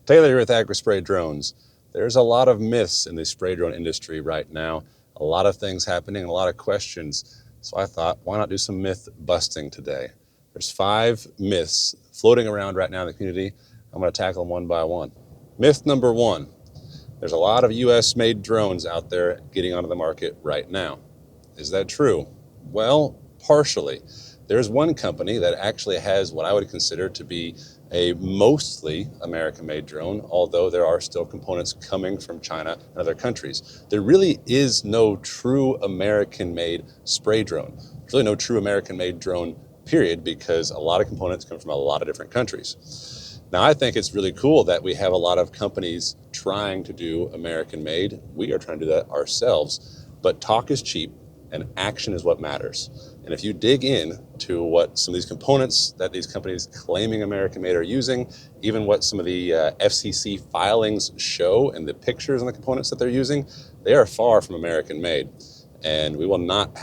Taylor here with Agri Spray Drones. There's a lot of myths in the spray drone industry right now, a lot of things happening, a lot of questions. So I thought, why not do some myth busting today? There's 5 myths floating around right now in the community. I'm going to tackle them one by one. Myth number 1, there's a lot of US made drones out there getting onto the market right now. Is that true? Well, partially. There's one company that actually has what I would consider to be a mostly American-made drone, although there are still components coming from China and other countries. There really is no true American-made spray drone. There's really no true American-made drone, period, because a lot of components come from a lot of different countries. Now, I think it's really cool that we have a lot of companies trying to do American-made. We are trying to do that ourselves, but talk is cheap and action is what matters. And if you dig in to what some of these components that these companies claiming American-made are using, even what some of the FCC filings show and the pictures and the components that they're using, they are far from American-made. And we will not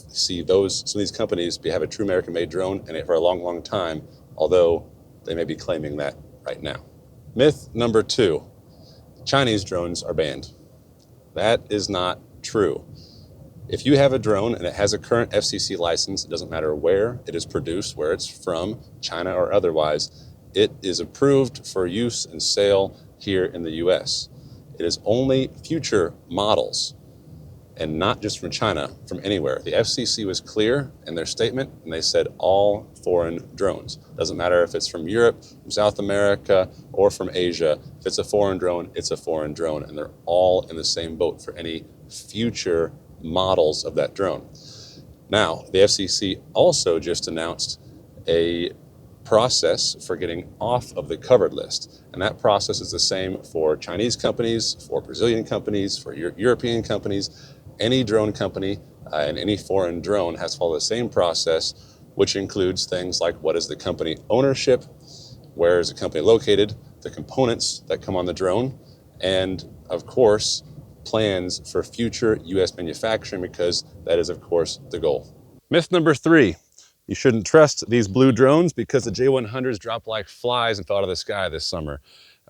see some of these companies have a true American-made drone and for a long, long time, although they may be claiming that right now. Myth number 2, Chinese drones are banned. That is not true. If you have a drone and it has a current FCC license, it doesn't matter where it is produced, where it's from, China or otherwise, it is approved for use and sale here in the US. It is only future models and not just from China, from anywhere. The FCC was clear in their statement and they said all foreign drones. Doesn't matter if it's from Europe, from South America, or from Asia. If it's a foreign drone, it's a foreign drone, and they're all in the same boat for any future models of that drone. Now, the FCC also just announced a process for getting off of the covered list. And that process is the same for Chinese companies, for Brazilian companies, for European companies. Any drone company and any foreign drone has to follow the same process, which includes things like what is the company ownership, where is the company located, the components that come on the drone, and of course, plans for future US manufacturing, because that is, of course, the goal. Myth number 3, you shouldn't trust these blue drones because the J100s dropped like flies and fell out of the sky this summer.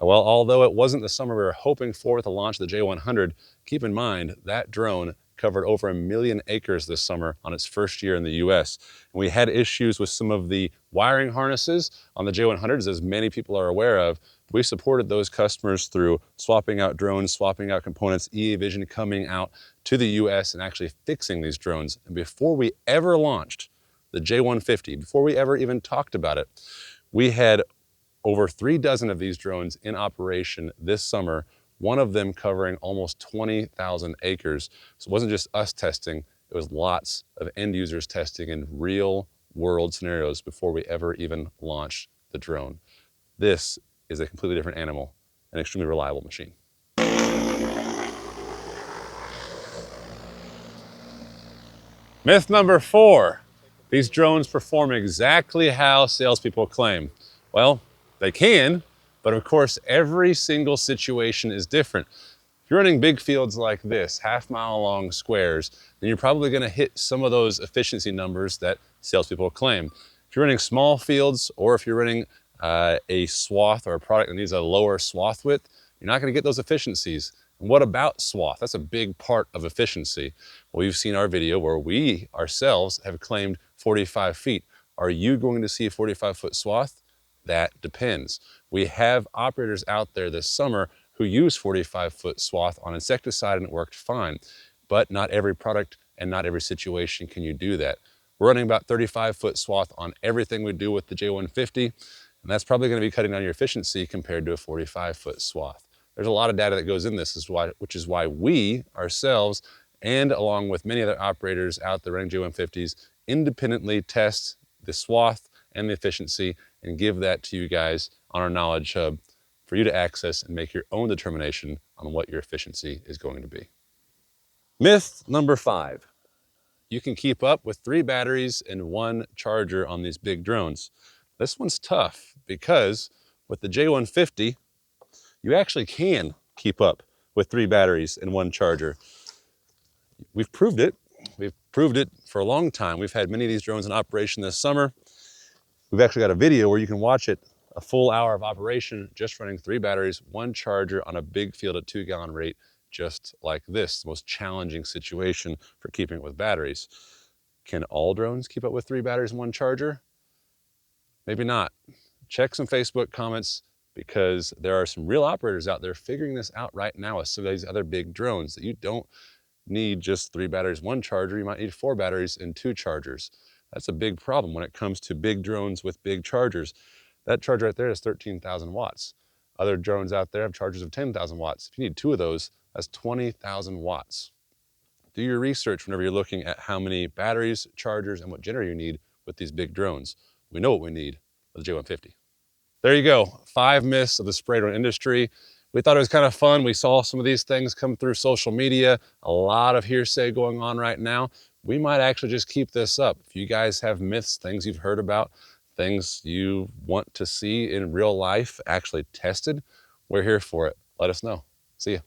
Well, although it wasn't the summer we were hoping for with the launch of the J100, keep in mind that drone covered over 1 million acres this summer on its first year in the US. And we had issues with some of the wiring harnesses on the J100s, as many people are aware of. We supported those customers through swapping out drones, swapping out components, EAVision coming out to the US and actually fixing these drones. And before we ever launched the J150, before we ever even talked about it, we had over 3 dozen of these drones in operation this summer, one of them covering almost 20,000 acres. So it wasn't just us testing, it was lots of end users testing in real world scenarios before we ever even launched the drone. This is a completely different animal, an extremely reliable machine. Myth number 4, these drones perform exactly how salespeople claim. Well, they can, but of course, every single situation is different. If you're running big fields like this, half-mile long squares, then you're probably gonna hit some of those efficiency numbers that salespeople claim. If you're running small fields, or if you're running a swath or a product that needs a lower swath width, you're not gonna get those efficiencies. And what about swath? That's a big part of efficiency. Well, you've seen our video where we ourselves have claimed 45 feet. Are you going to see a 45-foot swath? That depends. We have operators out there this summer who use 45-foot swath on insecticide and it worked fine. But not every product and not every situation can you do that. We're running about 35-foot swath on everything we do with the J150. And that's probably going to be cutting down your efficiency compared to a 45-foot swath. There's a lot of data that goes in this, which is why we ourselves, and along with many other operators out there running J150s, independently test the swath and the efficiency and give that to you guys on our Knowledge Hub for you to access and make your own determination on what your efficiency is going to be. Myth number 5, you can keep up with 3 batteries and 1 charger on these big drones. This one's tough because with the J150, you actually can keep up with 3 batteries and 1 charger. We've proved it. We've proved it for a long time. We've had many of these drones in operation this summer. We've actually got a video where you can watch it A full hour of operation, just running 3 batteries, 1 charger on a big field at 2-gallon rate, just like this. The most challenging situation for keeping it with batteries. Can all drones keep up with 3 batteries and 1 charger? Maybe not. Check some Facebook comments, because there are some real operators out there figuring this out right now with some of these other big drones, that you don't need just 3 batteries, 1 charger. You might need 4 batteries and 2 chargers. That's a big problem when it comes to big drones with big chargers. That charger right there is 13,000 watts. Other drones out there have chargers of 10,000 watts. If you need 2 of those, that's 20,000 watts. Do your research whenever you're looking at how many batteries, chargers, and what generator you need with these big drones. We know what we need with the J150. There you go, 5 myths of the spray drone industry. We thought it was kind of fun. We saw some of these things come through social media, a lot of hearsay going on right now. We might actually just keep this up. If you guys have myths, things you've heard about, things you want to see in real life actually tested, we're here for it. Let us know. See ya.